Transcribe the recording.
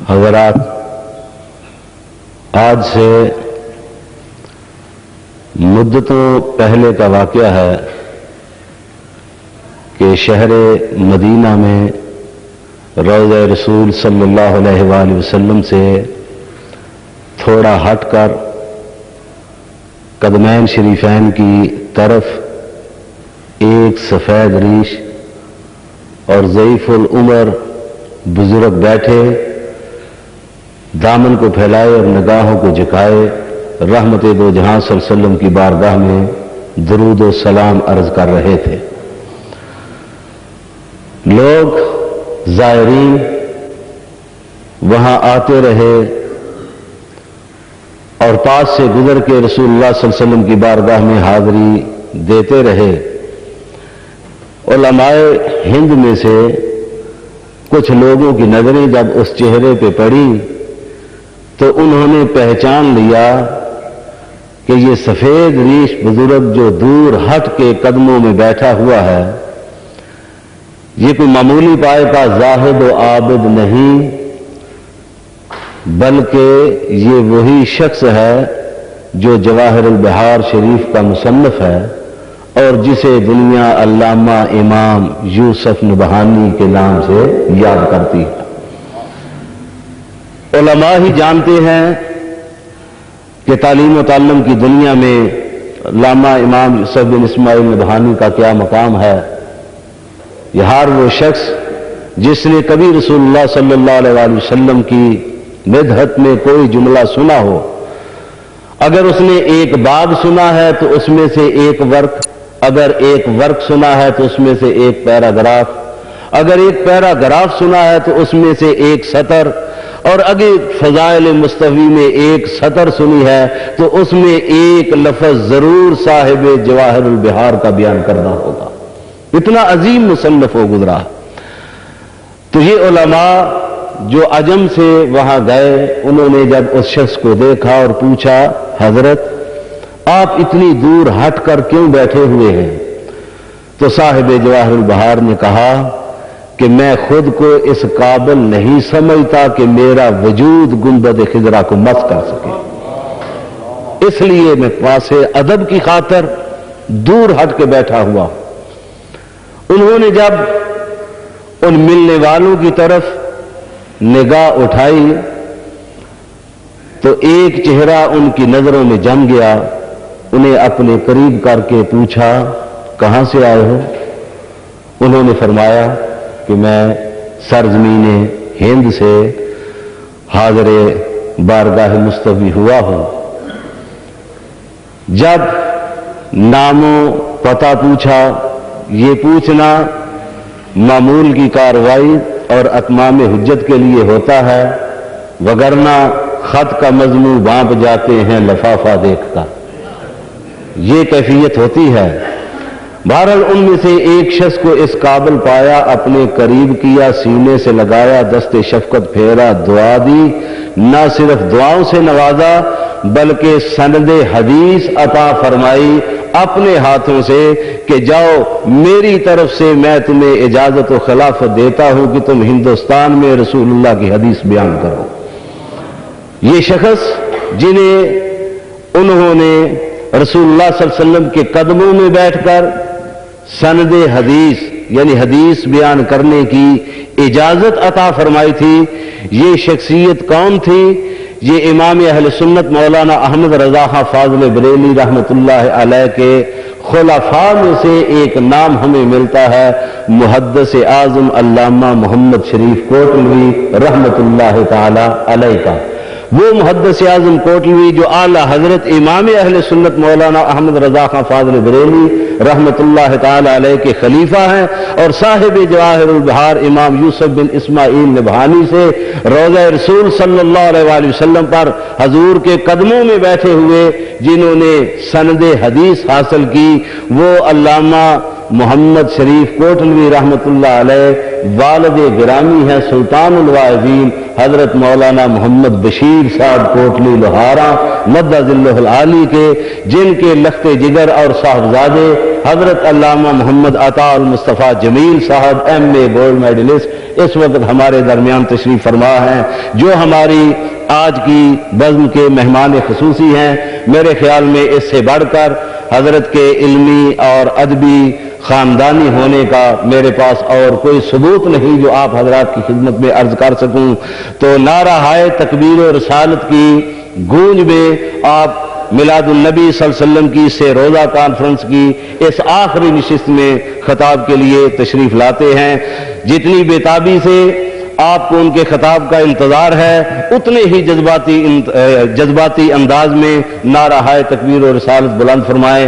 حضرات، آج سے مدتوں پہلے کا واقعہ ہے کہ شہر مدینہ میں روضہ رسول صلی اللہ علیہ وآلہ وسلم سے تھوڑا ہٹ کر قدمین شریفین کی طرف ایک سفید ریش اور ضعیف العمر بزرگ بیٹھے، دامن کو پھیلائے اور نگاہوں کو جھکائے رحمت دو جہاں صلی اللہ علیہ وسلم کی بارگاہ میں درود و سلام عرض کر رہے تھے۔ لوگ زائرین وہاں آتے رہے اور پاس سے گزر کے رسول اللہ صلی اللہ علیہ وسلم کی بارگاہ میں حاضری دیتے رہے۔ علماء ہند میں سے کچھ لوگوں کی نظریں جب اس چہرے پہ پڑی تو انہوں نے پہچان لیا کہ یہ سفید ریش بزرگ جو دور ہٹ کے قدموں میں بیٹھا ہوا ہے، یہ کوئی معمولی پائے کا زاہد و عابد نہیں، بلکہ یہ وہی شخص ہے جو جواہر البحار شریف کا مصنف ہے اور جسے دنیا علامہ امام یوسف نبہانی کے نام سے یاد کرتی ہے۔ علماء ہی جانتے ہیں کہ تعلیم و تعلم کی دنیا میں علامہ امام یوسف بن اسماعیل نبہانی کا کیا مقام ہے۔ یہ ہر وہ شخص جس نے کبھی رسول اللہ صلی اللہ علیہ وآلہ وسلم کی مدحت میں کوئی جملہ سنا ہو، اگر اس نے ایک باب سنا ہے تو اس میں سے ایک ورق، اگر ایک ورق سنا ہے تو اس میں سے ایک پیراگراف، اگر ایک پیراگراف سنا ہے تو اس میں سے ایک سطر، اور اگر فضائل مصطفی میں ایک سطر سنی ہے تو اس میں ایک لفظ ضرور صاحب جواہر البحار کا بیان کرنا ہوگا۔ اتنا عظیم مصنف ہو گزرا۔ تو یہ علماء جو عجم سے وہاں گئے، انہوں نے جب اس شخص کو دیکھا اور پوچھا، حضرت آپ اتنی دور ہٹ کر کیوں بیٹھے ہوئے ہیں؟ تو صاحب جواہر البحار نے کہا کہ میں خود کو اس قابل نہیں سمجھتا کہ میرا وجود گنبد خضرا کو مس کر سکے، اس لیے میں پاس ادب کی خاطر دور ہٹ کے بیٹھا ہوا۔ انہوں نے جب ان ملنے والوں کی طرف نگاہ اٹھائی تو ایک چہرہ ان کی نظروں میں جم گیا۔ انہیں اپنے قریب کر کے پوچھا، کہاں سے آئے ہو؟ انہوں نے فرمایا کہ میں سرزمین ہند سے حاضر بارگاہ مصطفی ہوا ہوں۔ جب نام و پتہ پوچھا، یہ پوچھنا معمول کی کارروائی اور اتمام حجت کے لیے ہوتا ہے، وگرنہ خط کا مضمون بانپ جاتے ہیں لفافہ دیکھ کر، یہ کیفیت ہوتی ہے۔ بہرحال ان میں سے ایک شخص کو اس قابل پایا، اپنے قریب کیا، سینے سے لگایا، دست شفقت پھیرا، دعا دی، نہ صرف دعاؤں سے نوازا بلکہ سند حدیث عطا فرمائی اپنے ہاتھوں سے کہ جاؤ میری طرف سے میں تمہیں اجازت و خلافت دیتا ہوں کہ تم ہندوستان میں رسول اللہ کی حدیث بیان کرو۔ یہ شخص جنہیں انہوں نے رسول اللہ صلی اللہ علیہ وسلم کے قدموں میں بیٹھ کر سند حدیث یعنی حدیث بیان کرنے کی اجازت عطا فرمائی تھی، یہ شخصیت کون تھی؟ یہ امام اہل سنت مولانا احمد رضا خان فاضل بریلوی رحمت اللہ علیہ کے خلفاء میں سے ایک نام ہمیں ملتا ہے، محدث اعظم علامہ محمد شریف کوٹلوی رحمت اللہ تعالی علیہ کا۔ وہ محدث اعظم کوٹلوی جو اعلی حضرت امام اہل سنت مولانا احمد رضا خان فاضل بریلوی رحمت اللہ تعالی علیہ کے خلیفہ ہیں، اور صاحب جواہر البحار امام یوسف بن اسماعیل نبہانی سے روضہ رسول صلی اللہ علیہ وآلہ وسلم پر حضور کے قدموں میں بیٹھے ہوئے جنہوں نے سند حدیث حاصل کی، وہ علامہ محمد شریف کوٹلوی رحمت اللہ علیہ والد گرامی ہیں سلطان الواعظین حضرت مولانا محمد بشیر صاحب کوٹلی لوہارا مدد ذلہ العالی کے، جن کے لخت جگر اور صاحبزادے حضرت علامہ محمد عطا المصطفیٰ جمیل صاحب MA گولڈ میڈلسٹ اس وقت ہمارے درمیان تشریف فرما ہیں، جو ہماری آج کی بزم کے مہمان خصوصی ہیں۔ میرے خیال میں اس سے بڑھ کر حضرت کے علمی اور ادبی خاندانی ہونے کا میرے پاس اور کوئی ثبوت نہیں جو آپ حضرات کی خدمت میں عرض کر سکوں۔ تو نعرہ ہائے تکبیر و رسالت کی گونج میں آپ میلاد النبی صلی اللہ علیہ وسلم کی سے روزہ کانفرنس کی اس آخری نشست میں خطاب کے لیے تشریف لاتے ہیں۔ جتنی بےتابی سے آپ کو ان کے خطاب کا انتظار ہے، اتنے ہی جذباتی انداز میں نعرہ ہائے تکبیر و رسالت بلند فرمائیں۔